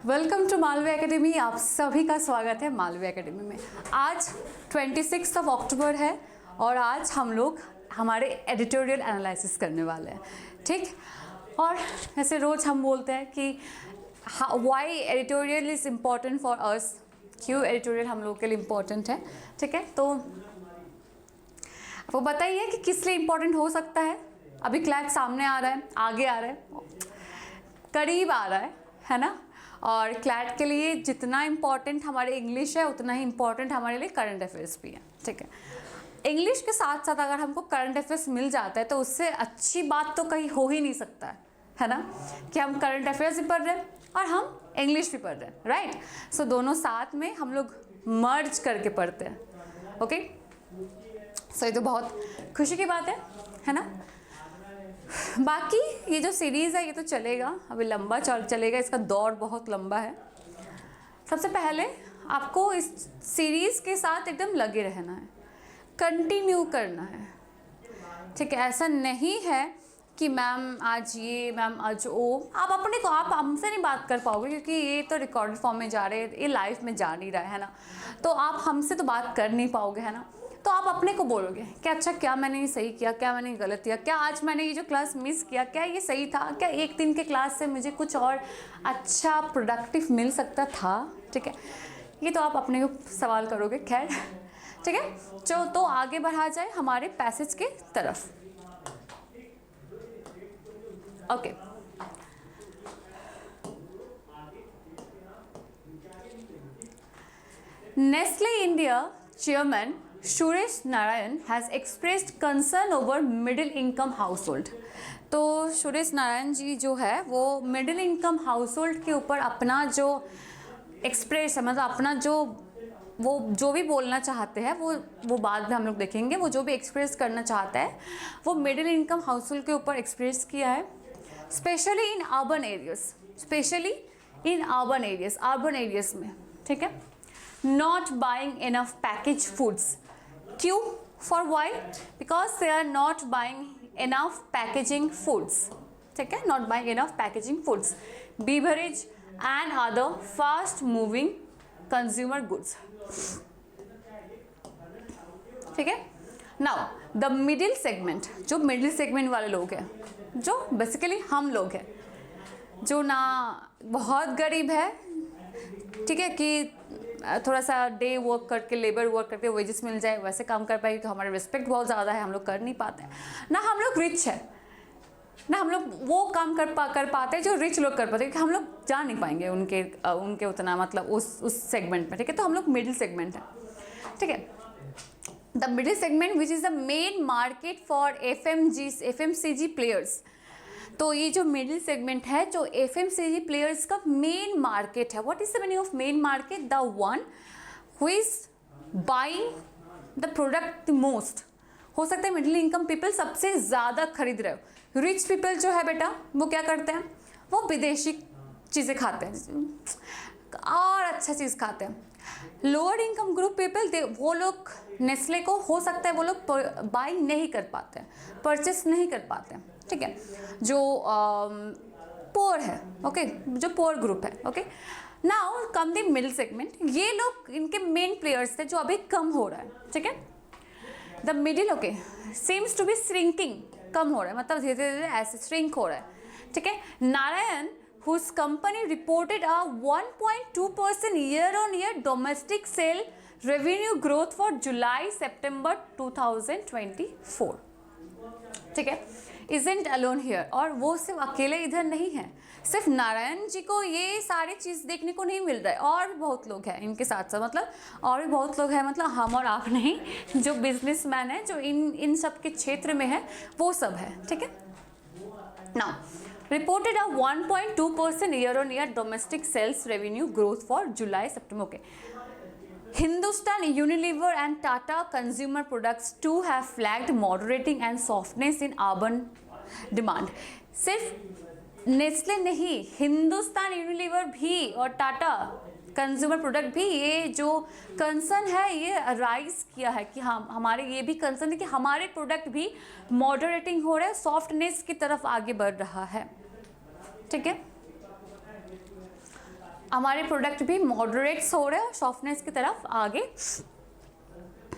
Welcome to Malvi academy. आप सभी का स्वागत है मालवी एकेडमी में। आज 26 अक्टूबर है और आज हम लोग हमारे एडिटोरियल एनालिसिस करने वाले हैं, ठीक। और ऐसे रोज़ हम बोलते हैं कि why editorial is important for us, क्यों एडिटोरियल हम लोग के लिए इम्पॉर्टेंट है, ठीक है। तो वो बताइए कि किस लिए इम्पॉर्टेंट हो सकता है। अभी क्लैट सामने आ रहा है, आगे आ रहा है, करीब आ रहा है ना। और क्लैट के लिए जितना इम्पॉर्टेंट हमारे इंग्लिश है उतना ही इम्पॉर्टेंट हमारे लिए करंट अफेयर्स भी है, ठीक है। इंग्लिश के साथ साथ अगर हमको करंट अफेयर्स मिल जाता है तो उससे अच्छी बात तो कहीं हो ही नहीं सकता है ना, कि हम करंट अफेयर्स भी पढ़ रहे हैं और हम इंग्लिश भी पढ़ रहे हैं, राइट। सो दोनों साथ में हम लोग मर्ज करके पढ़ते हैं, ओके। सो ये तो बहुत खुशी की बात है ना। बाकी ये जो सीरीज़ है ये तो चलेगा, अभी लंबा चलेगा, इसका दौर बहुत लंबा है। सबसे पहले आपको इस सीरीज़ के साथ एकदम लगे रहना है, कंटिन्यू करना है, ठीक है। ऐसा नहीं है कि मैम आज ये, मैम आज वो, आप अपने को, आप हमसे नहीं बात कर पाओगे क्योंकि ये तो रिकॉर्डेड फॉर्म में जा रहे हैं, ये लाइव में जा नहीं रहा है ना। तो आप हमसे तो बात कर नहीं पाओगे, है ना। तो आप अपने को बोलोगे कि अच्छा क्या मैंने ये सही किया, क्या मैंने गलत किया, क्या आज मैंने ये जो क्लास मिस किया, क्या ये सही था, क्या एक दिन के क्लास से मुझे कुछ और अच्छा प्रोडक्टिव मिल सकता था, ठीक है। ये तो आप अपने को सवाल करोगे, खैर, ठीक है। तो आगे बढ़ा जाए हमारे पैसेज के तरफ, okay. Nestle India chairman Suresh Narayan has expressed concern over middle income household। तो सुरेश नारायण जी जो है वो मिडिल इनकम हाउसहोल्ड के ऊपर अपना जो एक्सप्रेस है, मतलब अपना वो जो भी बोलना चाहते हैं वो बाद में हम लोग देखेंगे। वो जो भी एक्सप्रेस करना चाहता है वो मिडिल इनकम हाउसहोल्ड के ऊपर एक्सप्रेस किया है, स्पेशली इन अर्बन एरियाज में, ठीक है। Not buying enough package foods, क्यों, for why, because they are not buying enough packaging foods, ठीक है, not buying enough packaging foods, beverage and other fast moving consumer goods, ठीक है। Now the middle segment, जो middle segment वाले लोग हैं, जो बेसिकली हम लोग हैं, जो ना बहुत गरीब है, ठीक है, कि थोड़ा सा डे वर्क करके, लेबर वर्क करके वेजेस मिल जाए वैसे काम कर पाएगी तो हमारा रिस्पेक्ट बहुत ज़्यादा है, हम लोग कर नहीं पाते हैं ना। हम लोग रिच है ना, हम लोग वो काम कर पाते हैं जो रिच लोग कर पाते हैं, क्योंकि हम लोग जा नहीं पाएंगे उनके उतना, मतलब उस सेगमेंट में, ठीक है। तो हम लोग मिडिल सेगमेंट है, ठीक है। The middle segment which is the main market for FMCG players. तो ये जो मिडिल सेगमेंट है, जो FMCG प्लेयर्स का मेन मार्केट है। What is the meaning of main market? The one who is buying the product the most. हो सकता है मिडिल इनकम पीपल सबसे ज़्यादा खरीद रहे हो। रिच पीपल जो है बेटा वो क्या करते हैं, वो विदेशी चीज़ें खाते हैं और अच्छा चीज़ खाते हैं। लोअर इनकम ग्रुप पीपल, वो लोग नेस्ले को हो सकता है वो लोग बाइंग नहीं कर पाते हैं, परचेस नहीं कर पाते हैं, ठीक है। जो पोअर है, ओके, जो पोअर ग्रुप है, okay. Now come the middle segment, ये लोग इनके मेन प्लेयर्स थे जो अभी कम हो रहा है, ठीक है। The middle, okay, seems to be shrinking, कम हो रहा है, मतलब धीरे धीरे ऐसे श्रिंक हो रहा है, ठीक है। Narayan whose company reported a 1.2% year-on-year domestic sale revenue growth for July-September 2024, ठीक है। isn't alone here, और वो सिर्फ अकेले इधर नहीं है, सिर्फ नारायण जी को ये सारी चीज़ देखने को नहीं मिल रहा है, और भी बहुत लोग हैं इनके साथ साथ, मतलब और भी बहुत लोग हैं, मतलब हम और आप नहीं, जो बिजनेसमैन है, जो इन सब के क्षेत्र में है, वो सब है, ठीक है। Now reported a 1.2% year-on-year domestic sales revenue growth for July-September. Okay. Hindustan Unilever and Tata Consumer Products too have flagged moderating and softness in urban demand. सिर्फ नेस्ले नहीं, हिंदुस्तान यूनिलीवर भी और टाटा कंज्यूमर प्रोडक्ट भी ये जो कंसर्न है ये rise किया है कि हाँ, हमारे ये भी कंसर्न है कि हमारे प्रोडक्ट भी मॉडरेटिंग हो रहा है, सॉफ्टनेस की तरफ आगे बढ़ रहा है, ठीक है। हमारे प्रोडक्ट भी मॉडरेट्स हो रहे हैं और सॉफ्टनेस की तरफ आगे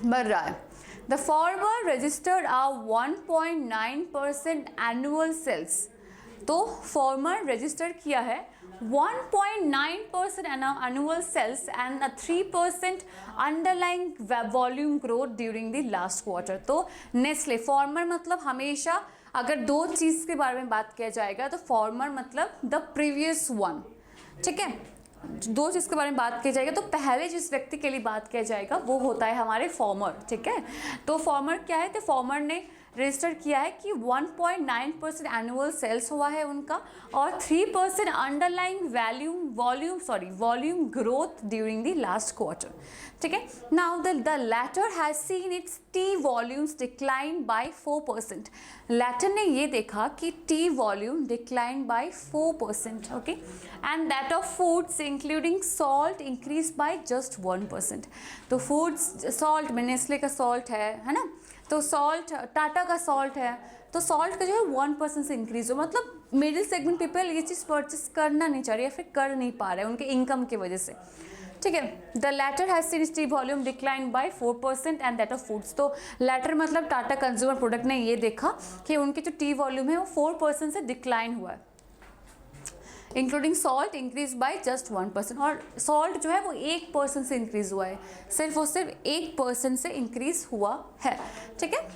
बढ़ रहा है। The former registered a 1.9% annual sales, तो फॉर्मर रजिस्टर किया है 1.9% annual sales and 3% underlying volume growth during the last quarter. तो नेस्ले, फॉर्मर मतलब हमेशा अगर दो चीज़ के बारे में बात किया जाएगा तो फॉर्मर मतलब द प्रीवियस वन, ठीक है। दो चीज़ के बारे में बात की जाएगी तो पहले जिस व्यक्ति के लिए बात किया जाएगा वो होता है हमारे फॉर्मर, ठीक है। तो फॉर्मर क्या है, तो फॉर्मर ने रजिस्टर किया है कि 1.9% एनुअल सेल्स हुआ है उनका और 3% underlying volume growth during the last quarter, ठीक है। Now the latter has seen its tea volumes decline by 4%। Latter ने ये देखा कि tea volume decline by 4%, okay, and that of foods including salt increase by just 1%। तो foods, salt में Nestle का salt है ना, तो सॉल्ट टाटा का सॉल्ट है, तो सॉल्ट का जो है 1% से इंक्रीज हो, मतलब मिडिल सेगमेंट पीपल ये चीज़ परचेस करना नहीं चाह रही या फिर कर नहीं पा रहे उनके इनकम की वजह से, ठीक है। The latter has scene T volume decline by 4% and that of foods. तो लैटर मतलब टाटा कंज्यूमर प्रोडक्ट ने ये देखा कि उनकी जो टी वॉल्यूम है वो 4% से डिक्लाइन हुआ है, including salt increase by just 1%। और सॉल्ट जो है वो 1% से इंक्रीज हुआ है, सिर्फ और सिर्फ 1% से इंक्रीज हुआ है, ठीक है।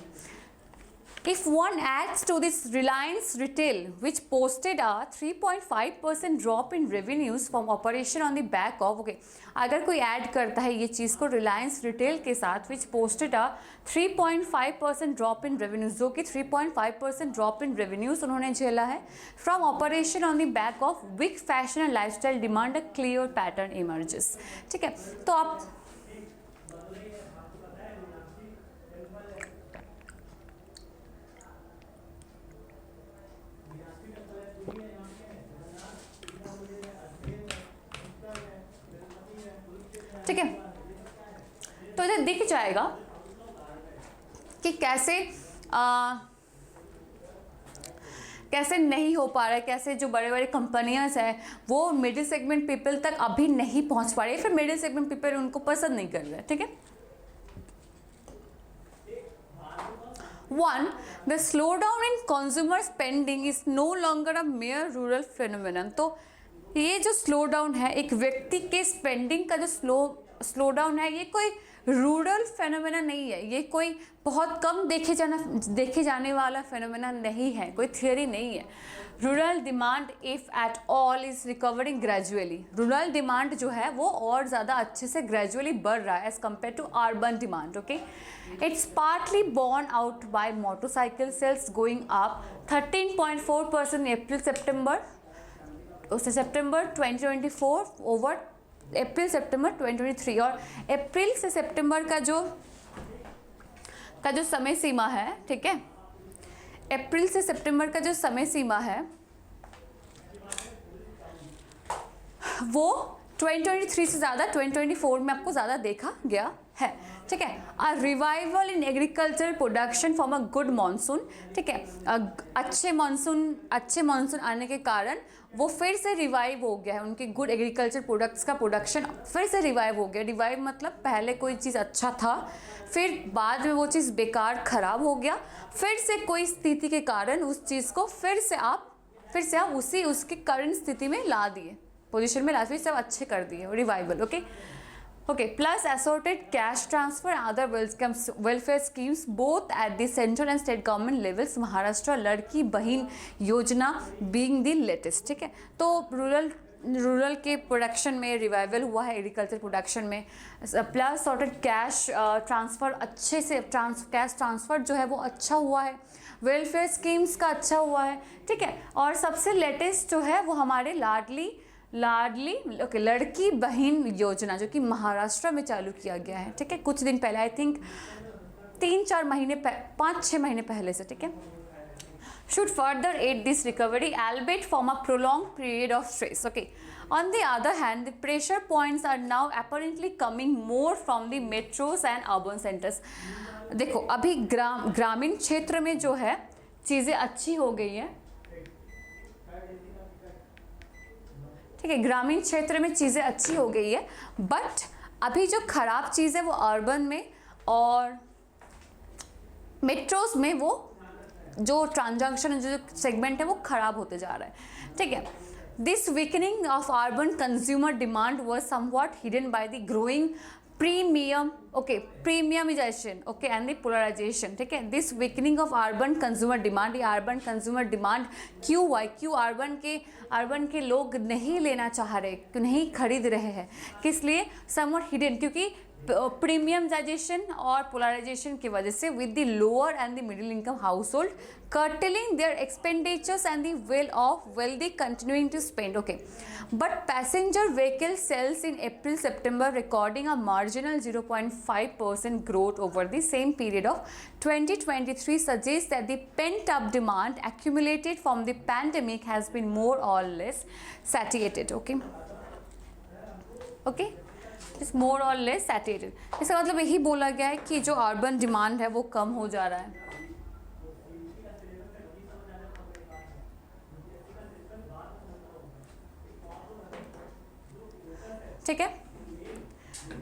If one adds to this Reliance Retail, which posted a 3.5% drop in revenues from operation on the back of, okay, अगर कोई ऐड करता है ये चीज़ को Reliance Retail के साथ, which posted a 3.5% drop in revenues, जो कि 3.5% drop in revenues उन्होंने झेला है from operation on the back of weak fashion and lifestyle demand, a clear pattern emerges, ठीक है। तो आप ठीक है, तो इधर दिख जाएगा कि कैसे कैसे नहीं हो पा रहा है, कैसे जो बड़े बड़े कंपनियां हैं वो मिडिल सेगमेंट पीपल तक अभी नहीं पहुंच पा रही है, फिर मिडिल सेगमेंट पीपल उनको पसंद नहीं कर रहे, ठीक है। 1. The slowdown in consumer spending is no longer a mere rural phenomenon। तो ये जो स्लो डाउन है एक व्यक्ति के स्पेंडिंग का जो स्लो डाउन है, ये कोई रूरल फेनोमेना नहीं है, ये कोई बहुत कम देखे जाने वाला फेनोमेना नहीं है, कोई थियोरी नहीं है। Rural demand if at all is recovering gradually. Rural demand जो है वो और ज़्यादा अच्छे से ग्रेजुअली बढ़ रहा है as compared to urban demand, okay. It's partly borne out by motorcycle sales going up 13.4% April September 2024 over April September 2023। और अप्रैल से सितंबर का जो समय सीमा है, ठीक है, अप्रैल से सितंबर का जो समय सीमा है वो 2023 से ज़्यादा 2024 में आपको ज़्यादा देखा गया है, ठीक है। अ revival in agriculture production from a good monsoon, ठीक है, अच्छे मानसून आने के कारण वो फिर से रिवाइव हो गया है, उनके गुड एग्रीकल्चर प्रोडक्ट्स का प्रोडक्शन फिर से रिवाइव हो गया। रिवाइव मतलब पहले कोई चीज़ अच्छा था, फिर बाद में वो चीज़ बेकार ख़राब हो गया, फिर से कोई स्थिति के कारण उस चीज़ को फिर से आप उसकी करंट स्थिति में ला दिए, पोजीशन में ला, फिर से अच्छे कर दिए, revival, okay. Plus assorted cash transfer other welfare schemes both at the central and state government levels, Maharashtra लड़की बहन योजना बीइंग द लेटेस्ट, ठीक है। तो रूरल के प्रोडक्शन में रिवाइवल हुआ है, एग्रीकल्चर प्रोडक्शन में, प्लस सॉर्टेड कैश ट्रांसफ़र अच्छे से कैश ट्रांसफ़र जो है वो अच्छा हुआ है, वेलफेयर स्कीम्स का अच्छा हुआ है, ठीक है। और सबसे लेटेस्ट जो है वो हमारे लाडली लड़की बहन योजना जो कि महाराष्ट्र में चालू किया गया है, ठीक है, कुछ दिन पहले, आई थिंक 5-6 महीने पहले से, ठीक है। should further aid this recovery, albeit from a prolonged period of stress, okay. On the other hand, the pressure points are now apparently coming more from the metros and urban centers। देखो अभी ग्रामीण क्षेत्र में जो है चीज़ें अच्छी हो गई हैं, ठीक है, ग्रामीण क्षेत्र में चीज़ें अच्छी हो गई है, बट अभी जो खराब चीज़ है वो अर्बन में और मेट्रोज में वो जो ट्रांजैक्शन जो सेगमेंट है वो खराब होते जा रहा है। ठीक है, this weakening of urban consumer demand was somewhat hidden by the growing premiumization, okay, and the polarization. ठीक है, this weakening of urban consumer demand, ये अर्बन कंज्यूमर डिमांड क्यों अर्बन के लोग नहीं लेना चाह रहे, नहीं खरीद रहे हैं, किस लिए? समवॉट हिडन, क्योंकि प्रीमियमाइजेशन और पोलराइजेशन की वजह से with the lower and the middle income house hold curtailing their expenditures and the will of wealthy continuing to spend. Okay, but passenger vehicle sales in April September recording a marginal 0.5% growth over the same period of 2023 suggests that the pent up demand accumulated from the pandemic has been more or less satiated. Okay, it's more or less satiated. इसका मतलब यही बोला गया है कि जो urban demand है वो कम हो जा रहा है। ठीक है,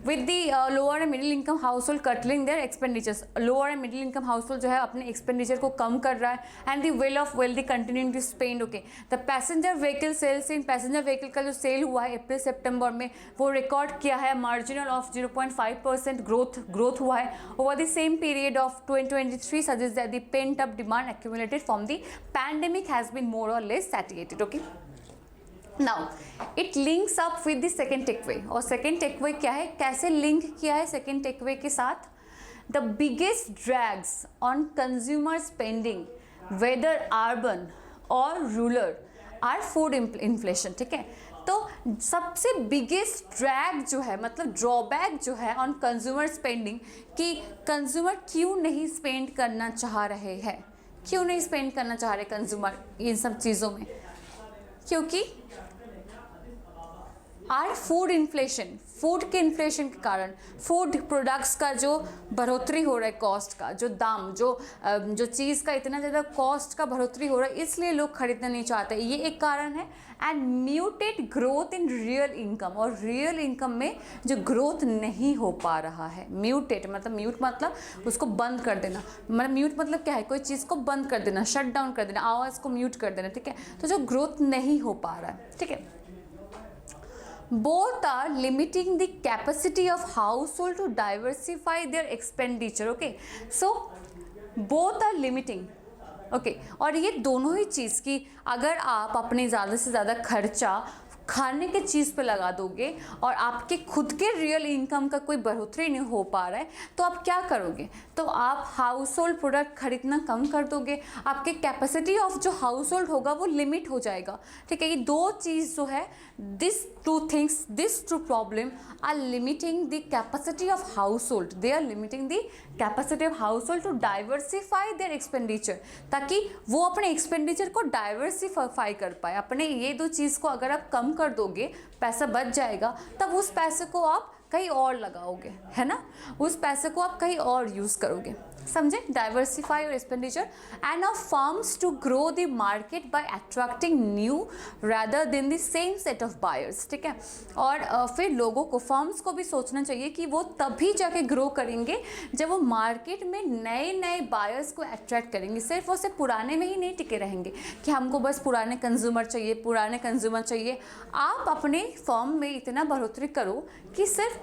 with the lower and middle income household cutting their expenditures, lower and middle income household जो है अपने एक्सपेंडिचर को कम कर रहा है, and the will of wealthy continuing to spend. Okay, the passenger vehicle sales in, passenger vehicle का जो सेल हुआ है अप्रैल सितंबर में वो रिकॉर्ड किया है मार्जिनल ऑफ 0.5% ग्रोथ हुआ है over the same period of 2023 suggest that the pent up demand accumulated from the pandemic has been more or less satiated. Okay, now it links up with the second takeaway, और second takeaway क्या है, कैसे link किया है second takeaway के साथ? The biggest drags on consumer spending whether urban और rural are food inflation. ठीक है, तो सबसे बिगेस्ट ड्रैग जो है, मतलब ड्रॉबैक जो है ऑन कंज्यूमर स्पेंडिंग, कि कंज्यूमर क्यों नहीं स्पेंड करना चाह रहे हैं, क्यों नहीं स्पेंड करना चाह रहे कंज्यूमर इन सब चीज़ों में? क्योंकि आर फूड इन्फ्लेशन, फूड के इन्फ्लेशन के कारण फूड प्रोडक्ट्स का जो बढ़ोतरी हो रहा है, कॉस्ट का जो दाम, जो चीज़ का इतना ज़्यादा कॉस्ट का बढ़ोतरी हो रहा है, इसलिए लोग खरीदना नहीं चाहते, ये एक कारण है। And muted growth in real income, और रियल इनकम में जो ग्रोथ नहीं हो पा रहा है। म्यूटेड मतलब, म्यूट मतलब उसको बंद कर देना, मतलब म्यूट मतलब क्या है, कोई चीज़ को बंद कर देना, शट डाउन कर देना, आवाज़ को म्यूट कर देना। ठीक है, तो जो ग्रोथ नहीं हो पा रहा है। ठीक है, both are limiting the capacity of household to diversify their expenditure. Okay, so both are limiting. Okay, और ये दोनों ही चीज़ की अगर आप अपने ज़्यादा से ज़्यादा खर्चा खाने के चीज़ पे लगा दोगे और आपके खुद के रियल इनकम का कोई बढ़ोतरी नहीं हो पा रहा है, तो आप क्या करोगे? तो आप हाउस होल्ड प्रोडक्ट खरीदना कम कर दोगे, आपके कैपेसिटी ऑफ जो हाउस होल्ड होगा वो लिमिट हो जाएगा। ठीक है, ये दो चीज़ जो है, this two things, this two problem are limiting the capacity of household, they are limiting the capacity of household to diversify their expenditure, ताकि वो अपने एक्सपेंडिचर को डाइवर्सिफाई कर पाए। अपने ये दो चीज़ को अगर आप कम कर दोगे, पैसा बच जाएगा, तब उस पैसे को आप कहीं और लगाओगे, है ना, उस पैसे को आप कहीं और यूज़ करोगे। समझे? Diversify your expenditure and of firms to grow the market by attracting new rather than the same set of buyers. ठीक है, और फिर लोगों को, फर्म्स को भी सोचना चाहिए कि वो तभी जाके ग्रो करेंगे जब वो मार्केट में नए नए बायर्स को अट्रैक्ट करेंगे। सिर्फ वो सिर्फ पुराने में ही नहीं टिके रहेंगे कि हमको बस पुराने कंज्यूमर चाहिए। आप अपने फर्म में इतना बढ़ोतरी करो कि सिर्फ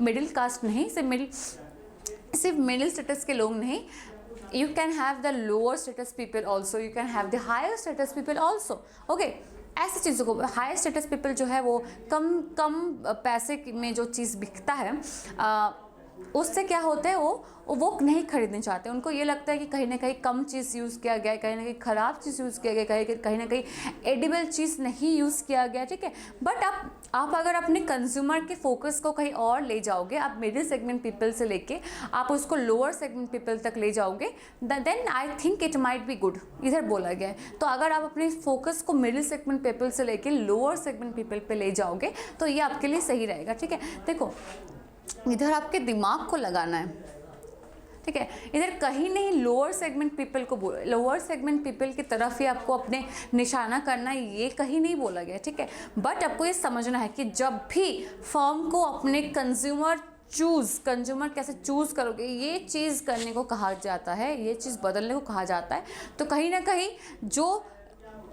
मिडिल कास्ट नहीं, सिर्फ मिडिल स्टेटस के लोग नहीं, you can have the lower status people also, you can have the higher status people also. Okay, ऐसी चीज़ों को, हायर स्टेटस पीपल जो है वो कम पैसे में जो चीज़ बिकता है, उससे क्या होता है, वो नहीं खरीदना चाहते। उनको ये लगता है कि कहीं ना कहीं कम चीज़ यूज़ किया गया है, कहीं ना कहीं ख़राब चीज़ यूज़ किया गया, कहीं ना कहीं एडिबल चीज़ नहीं यूज़ किया गया। ठीक है, बट आप अगर अपने कंज्यूमर के फोकस को कहीं और ले जाओगे, आप मिडिल सेगमेंट पीपल से लेके आप उसको लोअर सेगमेंट पीपल तक ले जाओगे, then I think it might be good, इधर बोला गया है। तो अगर आप अपने फोकस को मिडिल सेगमेंट पीपल से लेके लोअर सेगमेंट पीपल पे ले जाओगे तो ये आपके लिए सही रहेगा। ठीक है, देखो इधर आपके दिमाग को लगाना है, ठीक है। इधर कहीं नहीं लोअर सेगमेंट पीपल को लोअर सेगमेंट पीपल की तरफ ही आपको अपने निशाना करना, ये कहीं नहीं बोला गया, ठीक है। बट आपको ये समझना है कि जब भी फर्म को अपने कंज्यूमर कैसे चूज़ करोगे, ये चीज़ करने को कहा जाता है, ये चीज़ बदलने को कहा जाता है। तो कहीं ना कहीं जो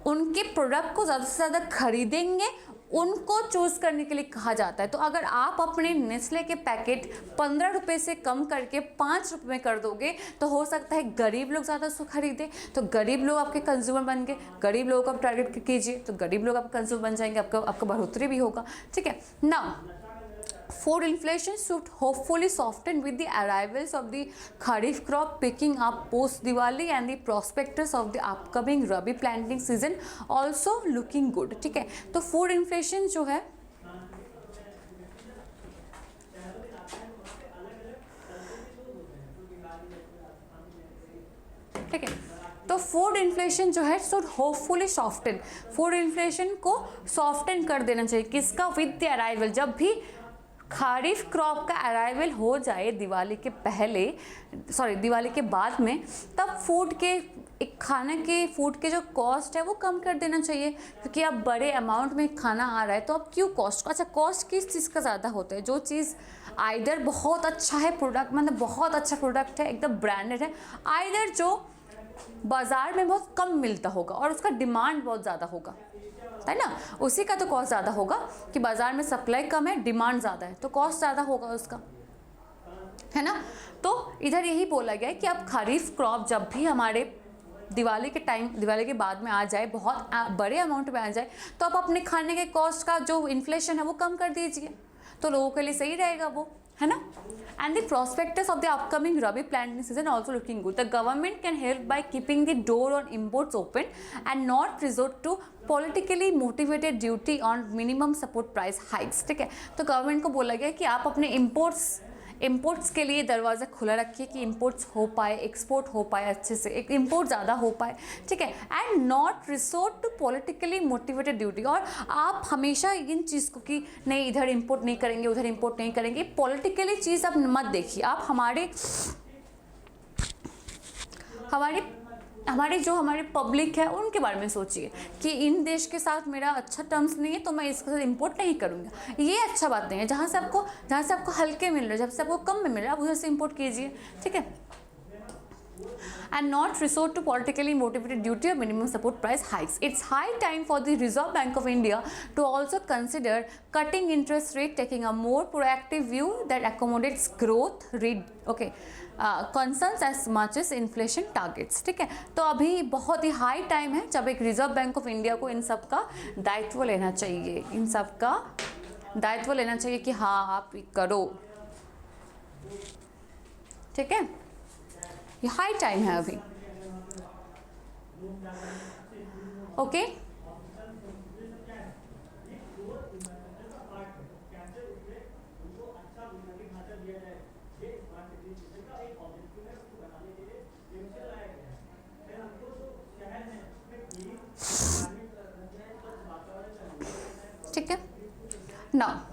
उनके प्रोडक्ट को ज़्यादा से ज़्यादा खरीदेंगे उनको चूज़ करने के लिए कहा जाता है। तो अगर आप अपने नेस्ले के पैकेट 15 रुपये से कम करके 5 रुपये में कर दोगे तो हो सकता है गरीब लोग ज़्यादा उसको खरीदें, तो गरीब लोग आपके कंज्यूमर बन गए, गरीब लोगों को आप टारगेट कीजिए तो गरीब लोग आपका कंज्यूमर बन जाएंगे, आपका बढ़ोतरी भी होगा, ठीक है ना। Food inflation should hopefully soften with the arrivals of the Kharif crop picking up post Diwali and the prospectus of the upcoming Rabi planting season also looking good, ठीक है। तो food inflation जो है ठीक है, तो फूड इन्फ्लेशन जो है should hopefully soften, food inflation को सॉफ्टन कर देना चाहिए, किसका, विद द अराइवल, जब भी खारिफ क्रॉप का अराइवल हो जाए दिवाली के पहले, दिवाली के बाद में, तब फूड के एक खाने के फूड के जो कॉस्ट है वो कम कर देना चाहिए, क्योंकि अब बड़े अमाउंट में खाना आ रहा है तो अब क्यों कॉस्ट, अच्छा कॉस्ट किस चीज़ का ज़्यादा होता है, जो चीज़ आइदर बहुत अच्छा है प्रोडक्ट, मतलब बहुत अच्छा प्रोडक्ट है एकदम ब्रांडेड है, आइदर जो बाज़ार में बहुत कम मिलता होगा और उसका डिमांड बहुत ज़्यादा होगा, है ना, उसी का तो कॉस्ट ज़्यादा होगा कि बाज़ार में सप्लाई कम है डिमांड ज़्यादा है तो कॉस्ट ज़्यादा होगा उसका, है ना। तो इधर यही बोला गया है कि अब खरीफ क्रॉप जब भी हमारे दिवाली के टाइम, दिवाली के बाद में आ जाए, बहुत बड़े अमाउंट में आ जाए, तो आप अपने खाने के कॉस्ट का जो इन्फ्लेशन है वो कम कर दीजिए, तो लोगों के लिए सही रहेगा वो, है ना। And the prospectus of the upcoming Rabi planting season also looking good. The government can help by keeping the door on imports open and not resort to politically motivated duty on minimum support price hikes, ठीक है। तो government को बोला गया कि आप अपने imports के लिए दरवाज़ा खुला रखिए कि इम्पोर्ट्स हो पाए, एक्सपोर्ट हो पाए अच्छे से, एक इम्पोर्ट ज़्यादा हो पाए, ठीक है। And not resort to politically motivated duty, और आप हमेशा इन चीज़ को कि नहीं इधर इम्पोर्ट नहीं करेंगे उधर इम्पोर्ट नहीं करेंगे, पॉलिटिकली चीज़ आप मत देखिए, आप हमारे पब्लिक है उनके बारे में सोचिए कि इन देश के साथ मेरा अच्छा टर्म्स नहीं है तो मैं इसके साथ इंपोर्ट नहीं करूँगा, ये अच्छा बात नहीं है। जहाँ से आपको हल्के मिल रहे हैं, जहाँ से आपको कम में मिल रहा है आप उधर से इंपोर्ट कीजिए, ठीक है। and not resort to politically motivated duty or minimum support price hikes. It's high time for the Reserve Bank of India to also consider cutting interest rate, taking a more proactive view that accommodates growth, concerns as much as inflation targets. ठीक है, तो अभी बहुत ही high time है जब एक reserve bank of India को इन सब का दायित्व लेना चाहिए, इन सब का दायित्व लेना चाहिए कि हाँ आप करो, ठीक है, ये हाई टाइम है अभी। ओके, ठीक है। Now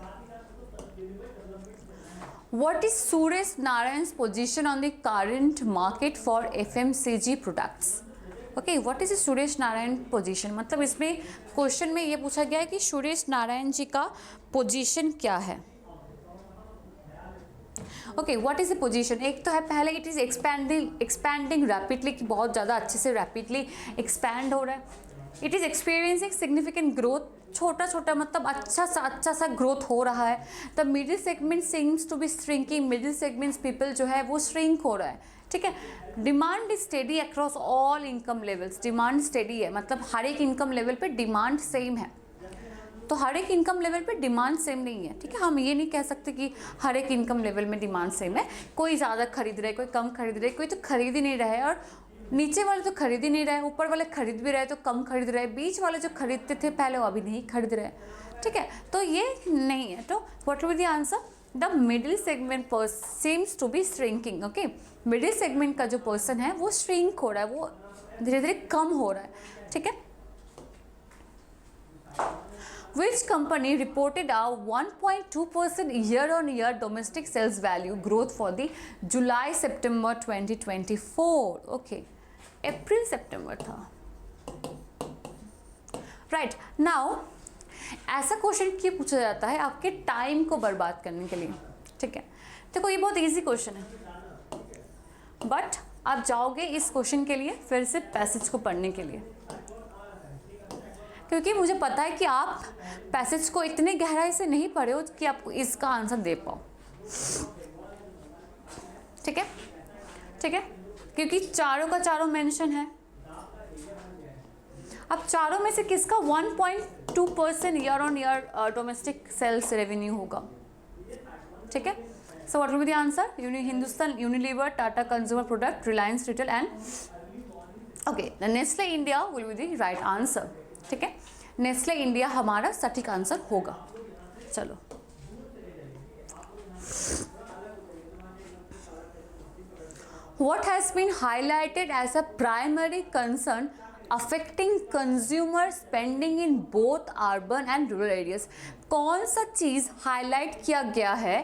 what is Suresh Narayan's position on the current market for FMCG products? Okay, what is Suresh Narayan position, मतलब इसमें क्वेश्चन में ये पूछा गया है कि सुरेश नारायण जी का पोजीशन क्या है। Okay, what is the position, एक तो है पहले इट इज एक्सपैंडिंग रैपिडली, कि बहुत ज़्यादा अच्छे से रैपिडली एक्सपैंड हो रहा है। It is experiencing significant growth, छोटा छोटा मतलब अच्छा सा ग्रोथ हो रहा है। The middle segment seems to be shrinking, middle segments people जो है वो श्रिंक हो रहा है, ठीक है। Demand is steady across all income levels, demand steady है, मतलब हर एक इनकम लेवल पे डिमांड सेम है। तो हर एक इनकम लेवल पे डिमांड सेम नहीं है, ठीक है। हम ये नहीं कह सकते कि हर एक इनकम लेवल में डिमांड सेम है, कोई ज़्यादा खरीद रहा है, कोई कम खरीद रहा है, कोई तो खरीद ही नहीं रहा है, और नीचे वाले तो खरीद ही नहीं रहे, ऊपर वाले खरीद भी रहे तो कम खरीद रहे, बीच वाले जो खरीदते थे पहले वो अभी नहीं खरीद रहे, ठीक है। तो ये नहीं है, तो what will be the answer, the middle segment seems to be shrinking. Okay, middle segment का जो पर्सन है वो श्रिंक हो रहा है, वो धीरे धीरे कम हो रहा है, ठीक है। Which company reported a 1.2% year-on-year domestic sales value growth for the July-September 2024? Okay, April September था. Right, now ऐसा क्वेश्चन क्यों पूछा जाता है? आपके टाइम को बर्बाद करने के लिए. ठीक है, देखो ये बहुत इजी क्वेश्चन है, बट आप जाओगे इस क्वेश्चन के लिए फिर से पैसेज को पढ़ने के लिए, क्योंकि मुझे पता है कि आप पैसेज को इतने गहराई से नहीं पढ़े हो कि आपको इसका आंसर दे पाओ. ठीक है, ठीक है, क्योंकि चारों का चारों मेंशन है. अब चारों में से किसका 1.2% year on year domestic sales revenue होगा? ठीक है, so what will be the answer? Hindustan Unilever, Tata consumer product, Reliance retail and okay the Nestle India will be the right answer. ठीक है, नेस्ले इंडिया हमारा सटीक आंसर होगा. चलो, what has been highlighted as a primary concern affecting consumer spending in both urban and rural areas? कौन सा चीज highlight किया गया है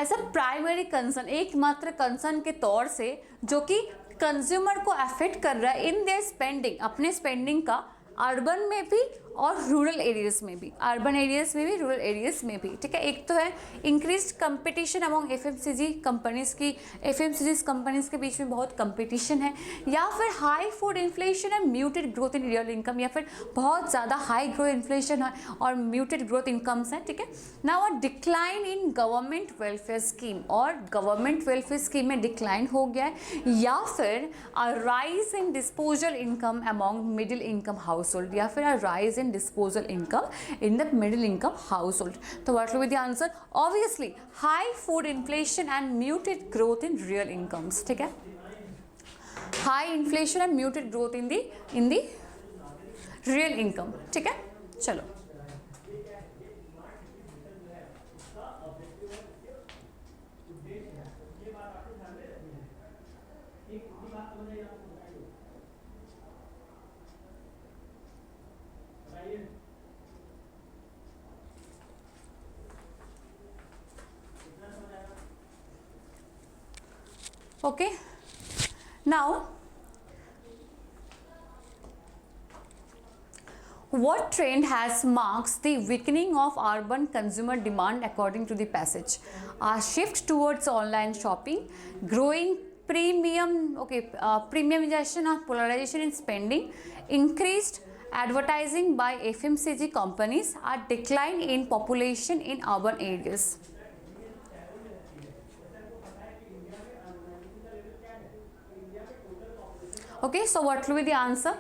एज अ प्राइमरी कंसर्न, एकमात्र कंसर्न के तौर से, जो कि कंज्यूमर को अफेक्ट कर रहा है इन देयर स्पेंडिंग, अपने स्पेंडिंग का, अर्बन में भी और रूरल एरियाज में भी, अर्बन एरियाज में भी, रूरल एरियाज में भी. ठीक है, एक तो है increase competition among FMCG companies की, एफएमसीजी कंपनीज के बीच में बहुत कंपटीशन है, या फिर हाई फूड इन्फ्लेशन है, muted growth in real income, या फिर बहुत ज़्यादा हाई ग्रोथ इन्फ्लेशन है और म्यूटेड ग्रोथ इनकम्स हैं. ठीक है, now a decline in government welfare scheme, और गवर्नमेंट वेलफेयर स्कीम में डिक्लाइन हो गया है, या फिर a rise in disposal income among middle income house hold, या फिर a rise in disposable income in the middle income household. So what will be the answer? Obviously high food inflation and muted growth in real incomes. ठीक है, high inflation and muted growth in the real income. ठीक है, चलो okay, now what trend has marks the weakening of urban consumer demand according to the passage? A shift towards online shopping, growing premiumization or polarization in spending, increased advertising by FMCG companies, a decline in population in urban areas. Okay, so what will be the answer?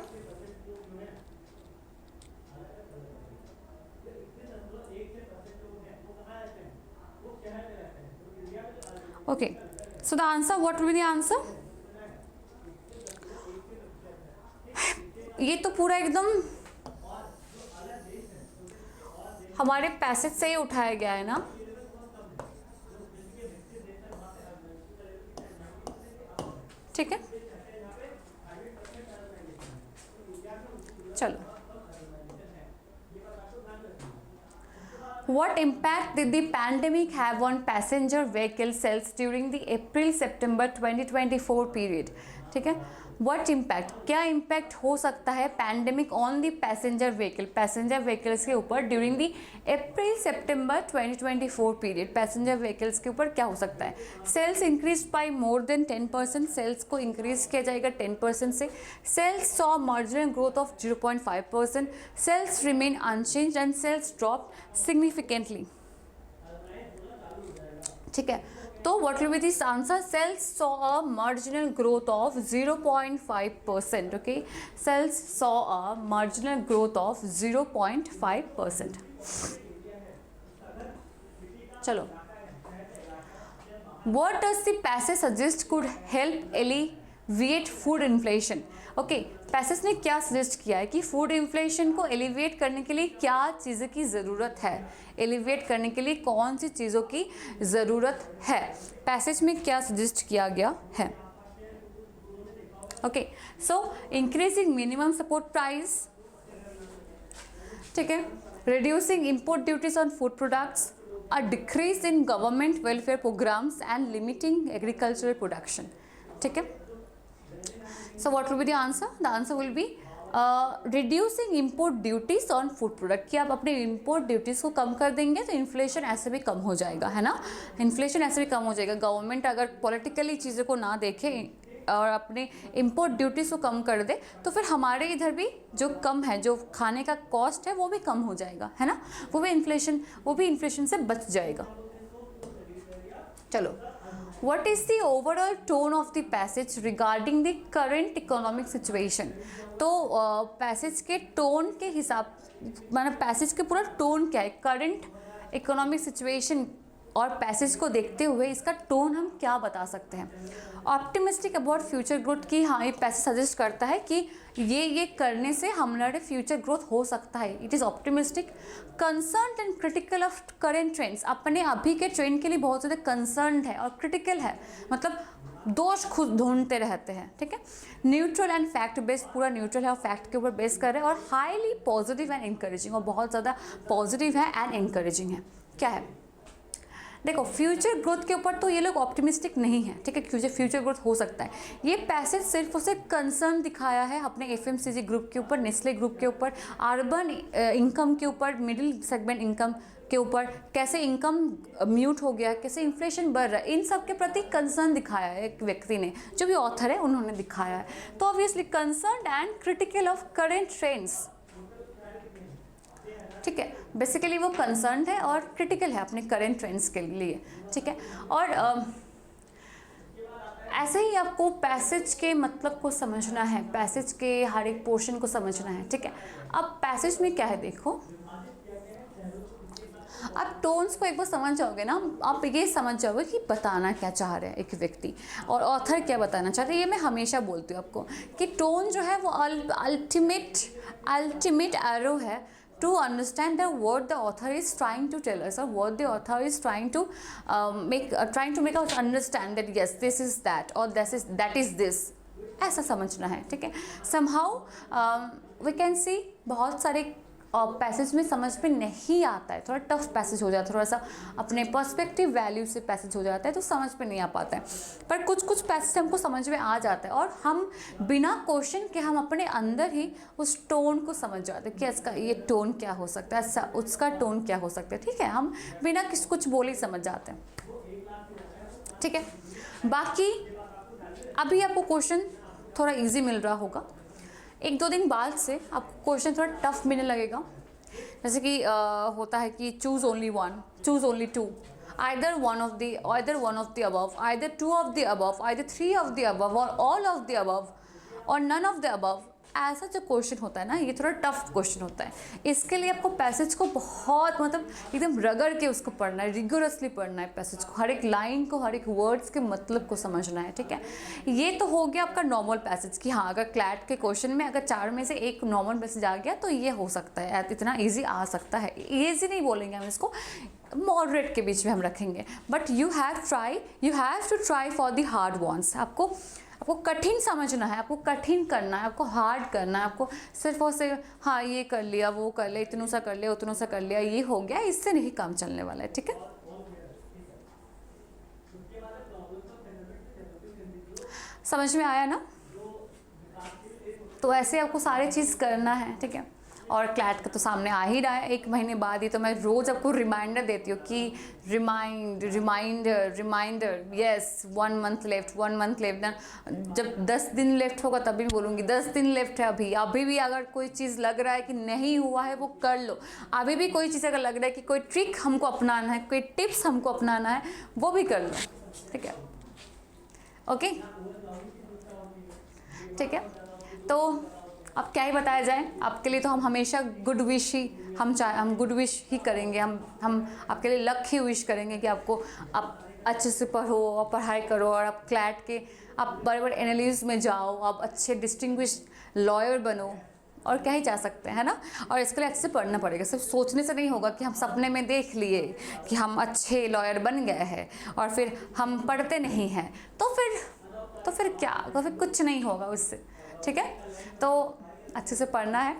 Okay, so the answer, what will be the answer? ये तो पूरा एकदम हमारे passage से ही उठाया गया है ना. ठीक है, चलो. What impact did the pandemic have on passenger vehicle sales during the April-September 2024 period? ठीक है, what impact, क्या impact हो सकता है pandemic on the passenger vehicles के ऊपर during the April-September 2024 period? Passenger vehicles के ऊपर क्या हो सकता है? Sales increase by more than 10%, sales को इंक्रीज किया जाएगा 10% से. Sales saw marginal growth of 0.5%, sales remain unchanged and sales drop significantly. ठीक है, तो what will be this answer? Sales saw a marginal growth of 0.5%. Okay, sales saw a marginal growth of 0.5%. चलो, what does the passage suggest could help alleviate food inflation? Okay, passage ने क्या suggest किया है कि food inflation को elevate करने के लिए क्या चीज़ों की ज़रूरत है, एलिवेट करने के लिए कौन सी चीज़ों की ज़रूरत है, पैसेज में क्या सजेस्ट किया गया है. ओके, सो इंक्रीजिंग मिनिमम सपोर्ट प्राइस. ठीक है, reducing import duties on food products, a decrease in government welfare programs and limiting agricultural production. ठीक है, so what will be the answer? The answer will be reducing import duties on food product, कि आप अपने import duties को कम कर देंगे तो इन्फ्लेशन ऐसे भी कम हो जाएगा, है ना, इन्फ्लेशन ऐसे भी कम हो जाएगा। गवर्नमेंट अगर पॉलिटिकली चीज़ों को ना देखे और अपने इम्पोर्ट ड्यूटीज़ को कम कर दे तो फिर हमारे इधर भी जो कम है, जो खाने का कॉस्ट है वो भी कम हो जाएगा, है ना, वो भी इन्फ्लेशन से बच जाएगा। चलो, what is the overall tone of the passage regarding the current economic situation? तो पैसेज के टोन के हिसाब, मतलब पैसेज के पूरा टोन क्या है, करंट इकोनॉमिक सिचुएशन और पैसेज को देखते हुए इसका टोन हम क्या बता सकते हैं। ऑप्टिमिस्टिक अबाउट फ्यूचर ग्रोथ की, हाँ ये पैसेज सजेस्ट करता है कि ये करने से हमारे फ्यूचर ग्रोथ हो सकता है, it is optimistic. Concern and critical of current trends, अपने अभी के ट्रेंड के लिए बहुत ज़्यादा कंसर्न है और क्रिटिकल है, मतलब दोष खुद ढूंढते रहते हैं, ठीक है। न्यूट्रल एंड फैक्ट बेस्ड, पूरा न्यूट्रल है और फैक्ट के ऊपर बेस कर रहे हैं, और हाईली पॉजिटिव एंड इंकरेजिंग, और बहुत ज़्यादा पॉजिटिव है एंड इंकरेजिंग है। क्या है, देखो फ्यूचर ग्रोथ के ऊपर तो ये लोग ऑप्टिमिस्टिक नहीं है, ठीक है, फ्यूचर ग्रोथ हो सकता है। ये पैसेज सिर्फ उसे कंसर्न दिखाया है अपने एफएमसीजी ग्रुप के ऊपर, नेस्ले ग्रुप के ऊपर, अर्बन इनकम के ऊपर, मिडिल सेगमेंट इनकम के ऊपर, कैसे इनकम म्यूट हो गया, कैसे इन्फ्लेशन बढ़ रहा है, इन सब के प्रति कंसर्न दिखाया है एक व्यक्ति ने, जो भी ऑथर है उन्होंने दिखाया है। तो obviously concern and critical of current trends, ठीक है, बेसिकली वो कंसर्न है और क्रिटिकल है अपने करेंट ट्रेंड्स के लिए, ठीक है। और ऐसे ही आपको पैसेज के मतलब को समझना है, पैसेज के हर एक पोर्शन को समझना है, ठीक है। अब पैसेज में क्या है, देखो आप टोन्स को एक बार समझ जाओगे ना, आप ये समझ जाओगे कि बताना क्या चाह रहे हैं एक व्यक्ति और ऑथर क्या बताना चाहते हैं। ये मैं हमेशा बोलती हूँ आपको कि टोन जो है वो अल्टीमेट एरो है to understand the what the author is trying to tell us, or what the author is trying to make us understand that yes this is that, or that is this, ऐसा समझना है, ठीक है। somehow we can see बहुत सारे passage में समझ में नहीं आता है, थोड़ा टफ पैसेज हो जाता है, थोड़ा सा अपने पर्सपेक्टिव वैल्यू से पैसेज हो जाता है तो समझ में नहीं आ पाता है, पर कुछ पैसेज हमको समझ में आ जाता है और हम बिना क्वेश्चन के हम अपने अंदर ही उस टोन को समझ जाते हैं कि इसका ये टोन क्या हो सकता है, उसका टोन क्या हो सकता है, ठीक है, हम बिना कुछ बोले ही समझ जाते हैं, ठीक है। बाकी अभी आपको क्वेश्चन थोड़ा ईजी मिल रहा होगा, एक दो दिन बाद से आपको क्वेश्चन थोड़ा टफ मिलने लगेगा, जैसे कि होता है कि choose only one, choose only two, either one of the above, either two of the above, either three of the above, or all of the above, or none of the above। ऐसा जो question होता है ना, ये थोड़ा tough question होता है। इसके लिए आपको पैसेज को बहुत मतलब एकदम रगड़ के उसको पढ़ना है, रिगोरसली पढ़ना है पैसेज को, हर एक लाइन को, हर एक वर्ड्स के मतलब को समझना है, ठीक है। ये तो हो गया आपका नॉर्मल पैसेज कि हाँ अगर क्लैट के क्वेश्चन में अगर 4 में से एक नॉर्मल पैसेज आ गया तो ये हो सकता है, इतना ईजी आ सकता है। ईजी नहीं बोलेंगे हम इसको, मॉडरेट के बीच में हम रखेंगे, but you have to try for the hard ones. आपको कठिन समझना है, आपको कठिन करना है, आपको हार्ड करना है, आपको सिर्फ और सिर्फ हाँ ये कर लिया, वो कर लिया, इतनों सा कर लिया, उतनों सा कर लिया, ये हो गया, इससे नहीं काम चलने वाला है, ठीक है। समझ में आया ना? तो ऐसे आपको सारी चीज़ करना है, ठीक है। और क्लैट का तो सामने आ ही रहा है 1 महीने बाद ही, तो मैं रोज़ आपको रिमाइंडर देती हूँ कि reminder yes 1 month left, 1 month left ना, जब 10 दिन लेफ्ट होगा तभी मैं बोलूँगी 10 दिन लेफ्ट है अभी भी अगर कोई चीज़ लग रहा है कि नहीं हुआ है वो कर लो, अभी भी कोई चीज़ अगर लग रहा है कि कोई ट्रिक हमको अपनाना है, कोई टिप्स हमको अपनाना है, वो भी कर लो, ठीक है, ओके, ठीक है। तो अब क्या ही बताया जाए, आपके लिए तो हम हमेशा गुड विश ही हम गुड विश ही करेंगे, हम आपके लिए लक ही विश करेंगे कि आप अच्छे से पढ़ो और पढ़ाई करो और आप क्लैट के आप बड़े एनालिस्ट में जाओ, आप अच्छे डिस्टिंग्विश्ड लॉयर बनो, और क्या ही जा सकते हैं, है ना। और इसके लिए अच्छे से पढ़ना पड़ेगा, सिर्फ सोचने से नहीं होगा कि हम सपने में देख लिए कि हम अच्छे लॉयर बन गए हैं और फिर हम पढ़ते नहीं हैं, तो फिर क्या, तो फिर कुछ नहीं होगा उससे, ठीक है। तो अच्छे से पढ़ना है,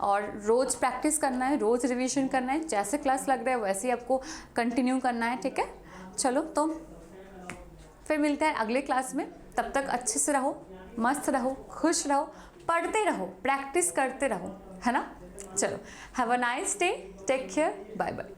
और रोज़ प्रैक्टिस करना है, रोज़ रिवीजन करना है, जैसे क्लास लग रहा है वैसे ही आपको कंटिन्यू करना है, ठीक है। चलो तो फिर मिलते हैं अगले क्लास में, तब तक अच्छे से रहो, मस्त रहो, खुश रहो, पढ़ते रहो, प्रैक्टिस करते रहो, है ना। चलो, have a nice day, take care, bye bye.